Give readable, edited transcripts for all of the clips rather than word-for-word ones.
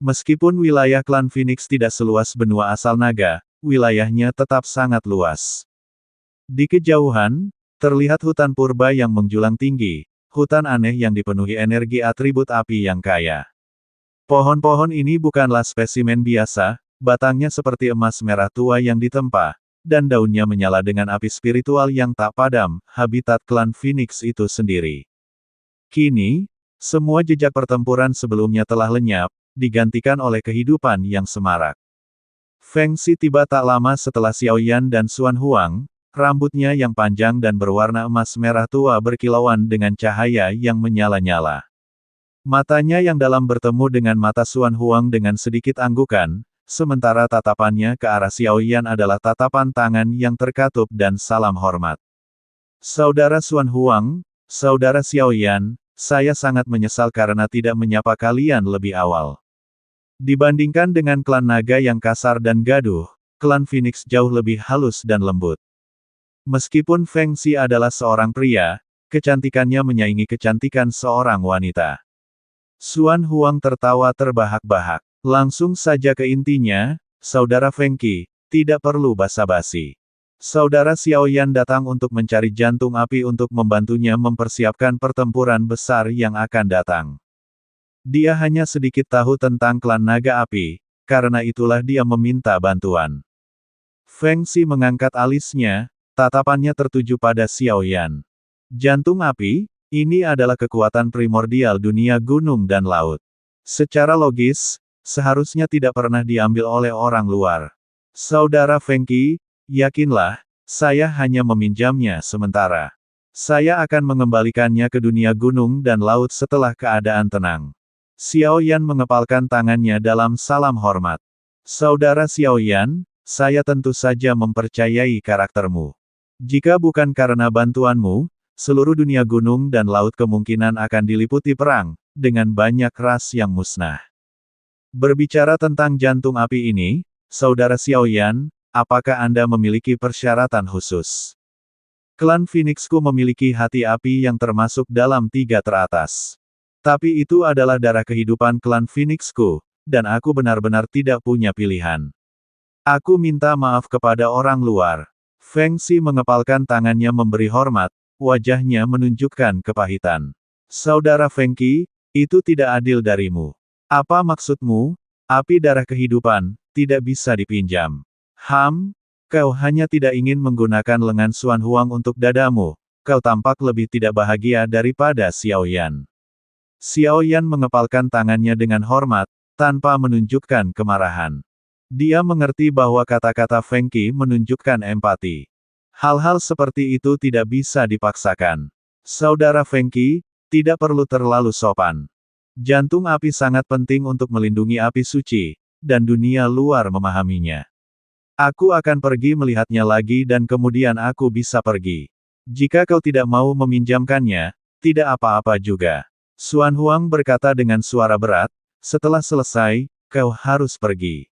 Meskipun wilayah klan Phoenix tidak seluas benua asal naga, wilayahnya tetap sangat luas. Di kejauhan, terlihat hutan purba yang menjulang tinggi, hutan aneh yang dipenuhi energi atribut api yang kaya. Pohon-pohon ini bukanlah spesimen biasa, batangnya seperti emas merah tua yang ditempa, dan daunnya menyala dengan api spiritual yang tak padam, habitat klan Phoenix itu sendiri. Kini, semua jejak pertempuran sebelumnya telah lenyap, digantikan oleh kehidupan yang semarak. Feng Xi tiba tak lama setelah Xiao Yan dan Xuan Huang, rambutnya yang panjang dan berwarna emas merah tua berkilauan dengan cahaya yang menyala-nyala. Matanya yang dalam bertemu dengan mata Xuan Huang dengan sedikit anggukan, sementara tatapannya ke arah Xiao Yan adalah tatapan tangan yang terkatup dan salam hormat. Saudara Xuan Huang, saudara Xiao Yan, saya sangat menyesal karena tidak menyapa kalian lebih awal. Dibandingkan dengan klan naga yang kasar dan gaduh, klan Phoenix jauh lebih halus dan lembut. Meskipun Feng Xi adalah seorang pria, kecantikannya menyaingi kecantikan seorang wanita. Xuan Huang tertawa terbahak-bahak. Langsung saja ke intinya, saudara Feng Qi, tidak perlu basa-basi. Saudara Xiao Yan datang untuk mencari jantung api untuk membantunya mempersiapkan pertempuran besar yang akan datang. Dia hanya sedikit tahu tentang klan naga api, karena itulah dia meminta bantuan. Feng Xi mengangkat alisnya, tatapannya tertuju pada Xiao Yan. Jantung api, ini adalah kekuatan primordial dunia gunung dan laut. Secara logis, seharusnya tidak pernah diambil oleh orang luar. Saudara Feng Qi, yakinlah, saya hanya meminjamnya sementara. Saya akan mengembalikannya ke dunia gunung dan laut setelah keadaan tenang. Xiao Yan mengepalkan tangannya dalam salam hormat. Saudara Xiao Yan, saya tentu saja mempercayai karaktermu. Jika bukan karena bantuanmu, seluruh dunia gunung dan laut kemungkinan akan diliputi perang, dengan banyak ras yang musnah. Berbicara tentang jantung api ini, saudara Xiao Yan, apakah Anda memiliki persyaratan khusus? Klan Phoenixku memiliki hati api yang termasuk dalam 3 teratas. Tapi itu adalah darah kehidupan klan Phoenixku, dan aku benar-benar tidak punya pilihan. Aku minta maaf kepada orang luar. Feng Xi mengepalkan tangannya memberi hormat, wajahnya menunjukkan kepahitan. Saudara Feng Qi, itu tidak adil darimu. Apa maksudmu? Api darah kehidupan, tidak bisa dipinjam. Kau hanya tidak ingin menggunakan lengan Xuan Huang untuk dadamu, kau tampak lebih tidak bahagia daripada Xiao Yan. Xiao Yan mengepalkan tangannya dengan hormat, tanpa menunjukkan kemarahan. Dia mengerti bahwa kata-kata Feng Qi menunjukkan empati. Hal-hal seperti itu tidak bisa dipaksakan. Saudara Feng Qi, tidak perlu terlalu sopan. Jantung api sangat penting untuk melindungi api suci, dan dunia luar memahaminya. Aku akan pergi melihatnya lagi dan kemudian aku bisa pergi. Jika kau tidak mau meminjamkannya, tidak apa-apa juga. Xuan Huang berkata dengan suara berat, setelah selesai, kau harus pergi.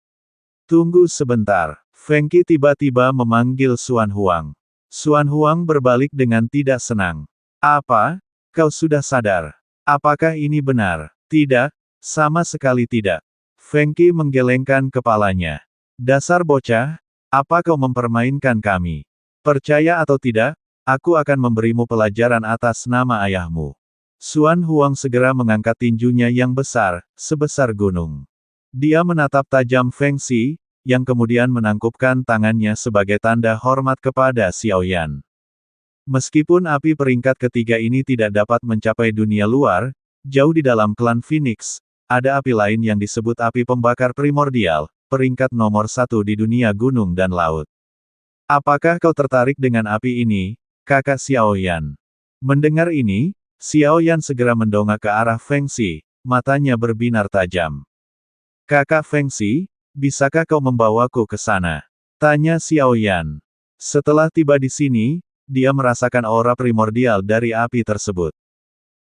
Tunggu sebentar. Feng Qi tiba-tiba memanggil Xuan Huang. Xuan Huang berbalik dengan tidak senang. Apa? Kau sudah sadar? Apakah ini benar? Tidak, sama sekali tidak. Feng Qi menggelengkan kepalanya. Dasar bocah, apa kau mempermainkan kami? Percaya atau tidak, aku akan memberimu pelajaran atas nama ayahmu. Xuan Huang segera mengangkat tinjunya yang besar, sebesar gunung. Dia menatap tajam Feng Xi, yang kemudian menangkupkan tangannya sebagai tanda hormat kepada Xiao Yan. Meskipun api peringkat ketiga ini tidak dapat mencapai dunia luar, jauh di dalam klan Phoenix, ada api lain yang disebut api pembakar primordial, peringkat nomor 1 di dunia gunung dan laut. Apakah kau tertarik dengan api ini, kakak Xiao Yan? Mendengar ini, Xiao Yan segera mendongak ke arah Feng Xi, matanya berbinar tajam. Kakak Feng Xi, bisakah kau membawaku ke sana? Tanya Xiao Yan. Setelah tiba di sini, dia merasakan aura primordial dari api tersebut.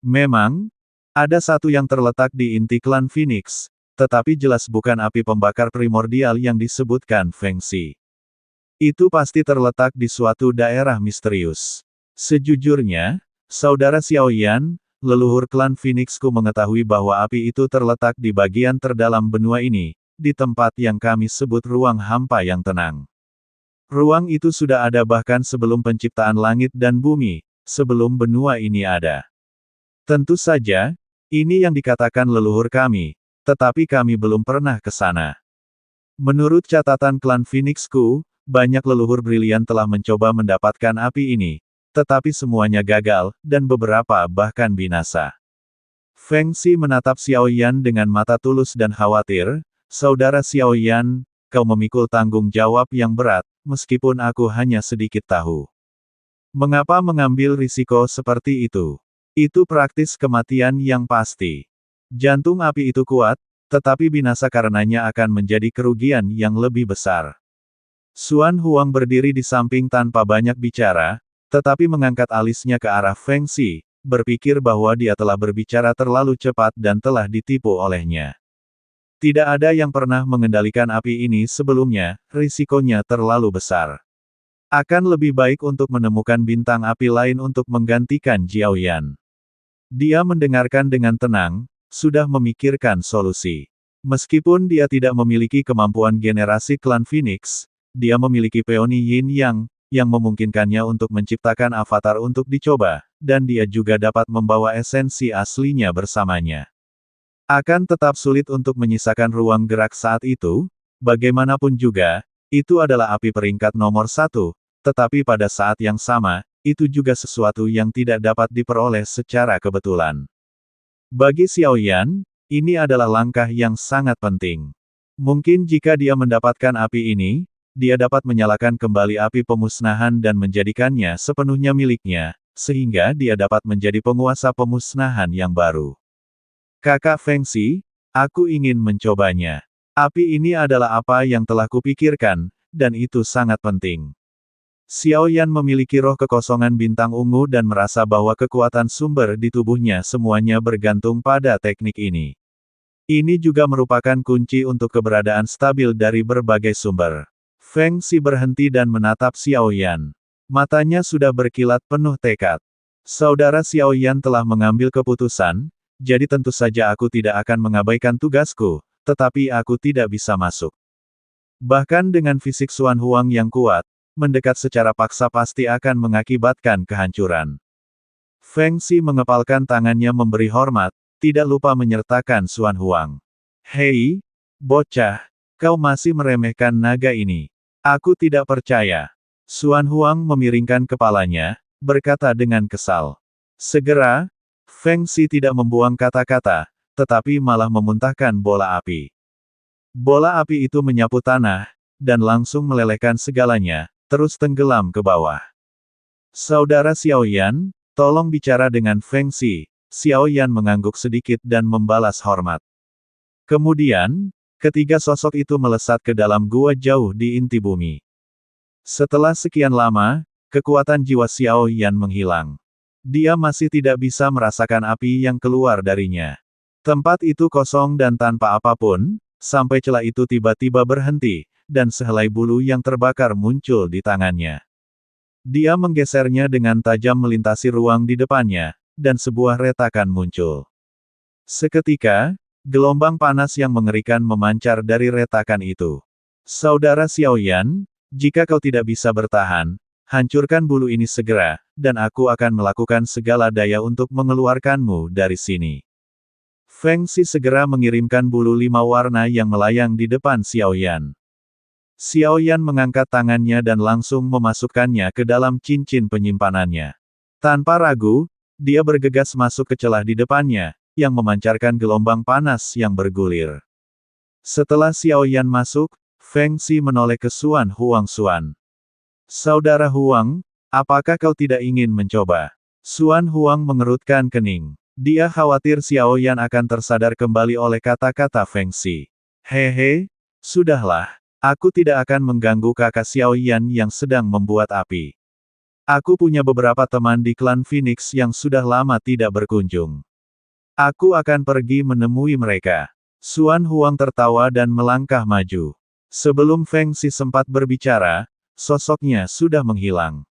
Memang, ada satu yang terletak di inti klan Phoenix, tetapi jelas bukan api pembakar primordial yang disebutkan Feng Xi. Itu pasti terletak di suatu daerah misterius. Sejujurnya, saudara Xiao Yan, leluhur klan Phoenixku mengetahui bahwa api itu terletak di bagian terdalam benua ini, di tempat yang kami sebut ruang hampa yang tenang. Ruang itu sudah ada bahkan sebelum penciptaan langit dan bumi, sebelum benua ini ada. Tentu saja, ini yang dikatakan leluhur kami, tetapi kami belum pernah ke sana. Menurut catatan klan Phoenixku, banyak leluhur brilian telah mencoba mendapatkan api ini, tetapi semuanya gagal, dan beberapa bahkan binasa. Feng Xi menatap Xiao Yan dengan mata tulus dan khawatir, "Saudara Xiao Yan, kau memikul tanggung jawab yang berat, meskipun aku hanya sedikit tahu. Mengapa mengambil risiko seperti itu? Itu praktis kematian yang pasti. Jantung api itu kuat, tetapi binasa karenanya akan menjadi kerugian yang lebih besar." Xuan Huang berdiri di samping tanpa banyak bicara, tetapi mengangkat alisnya ke arah Feng Xi, berpikir bahwa dia telah berbicara terlalu cepat dan telah ditipu olehnya. Tidak ada yang pernah mengendalikan api ini sebelumnya, risikonya terlalu besar. Akan lebih baik untuk menemukan bintang api lain untuk menggantikan Jiao Yan. Dia mendengarkan dengan tenang, sudah memikirkan solusi. Meskipun dia tidak memiliki kemampuan generasi klan Phoenix, dia memiliki peoni Yin Yang, yang memungkinkannya untuk menciptakan avatar untuk dicoba, dan dia juga dapat membawa esensi aslinya bersamanya. Akan tetap sulit untuk menyisakan ruang gerak saat itu, bagaimanapun juga, itu adalah api peringkat nomor 1, tetapi pada saat yang sama, itu juga sesuatu yang tidak dapat diperoleh secara kebetulan. Bagi Xiao Yan, ini adalah langkah yang sangat penting. Mungkin jika dia mendapatkan api ini, dia dapat menyalakan kembali api pemusnahan dan menjadikannya sepenuhnya miliknya, sehingga dia dapat menjadi penguasa pemusnahan yang baru. Kakak Feng Xi, aku ingin mencobanya. Api ini adalah apa yang telah kupikirkan, dan itu sangat penting. Xiao Yan memiliki roh kekosongan bintang ungu dan merasa bahwa kekuatan sumber di tubuhnya semuanya bergantung pada teknik ini. Ini juga merupakan kunci untuk keberadaan stabil dari berbagai sumber. Feng Xi berhenti dan menatap Xiao Yan. Matanya sudah berkilat penuh tekad. Saudara Xiao Yan telah mengambil keputusan, jadi tentu saja aku tidak akan mengabaikan tugasku, tetapi aku tidak bisa masuk. Bahkan dengan fisik Xuan Huang yang kuat, mendekat secara paksa pasti akan mengakibatkan kehancuran. Feng Xi mengepalkan tangannya memberi hormat, tidak lupa menyertakan Xuan Huang. "Hei, bocah, kau masih meremehkan naga ini. Aku tidak percaya." Xuan Huang memiringkan kepalanya, berkata dengan kesal. Segera, Feng Xi tidak membuang kata-kata, tetapi malah memuntahkan bola api. Bola api itu menyapu tanah, dan langsung melelehkan segalanya, terus tenggelam ke bawah. "Saudara Xiao Yan, tolong bicara dengan Feng Xi." Xiao Yan mengangguk sedikit dan membalas hormat. Kemudian, ketiga sosok itu melesat ke dalam gua jauh di inti bumi. Setelah sekian lama, kekuatan jiwa Xiao Yan menghilang. Dia masih tidak bisa merasakan api yang keluar darinya. Tempat itu kosong dan tanpa apapun, sampai celah itu tiba-tiba berhenti, dan sehelai bulu yang terbakar muncul di tangannya. Dia menggesernya dengan tajam melintasi ruang di depannya, dan sebuah retakan muncul. Seketika, gelombang panas yang mengerikan memancar dari retakan itu. "Saudara Xiao Yan, jika kau tidak bisa bertahan, hancurkan bulu ini segera, dan aku akan melakukan segala daya untuk mengeluarkanmu dari sini." Feng Xi segera mengirimkan bulu 5 warna yang melayang di depan Xiao Yan. Xiao Yan mengangkat tangannya dan langsung memasukkannya ke dalam cincin penyimpanannya. Tanpa ragu, dia bergegas masuk ke celah di depannya, yang memancarkan gelombang panas yang bergulir. Setelah Xiao Yan masuk, Feng Xi menoleh ke Xuan Huang. "Saudara Huang, apakah kau tidak ingin mencoba?" Xuan Huang mengerutkan kening. Dia khawatir Xiao Yan akan tersadar kembali oleh kata-kata Feng Xi. "Hehe, sudahlah. Aku tidak akan mengganggu kakak Xiao Yan yang sedang membuat api. Aku punya beberapa teman di klan Phoenix yang sudah lama tidak berkunjung. Aku akan pergi menemui mereka." Xuan Huang tertawa dan melangkah maju. Sebelum Feng Xi sempat berbicara, sosoknya sudah menghilang.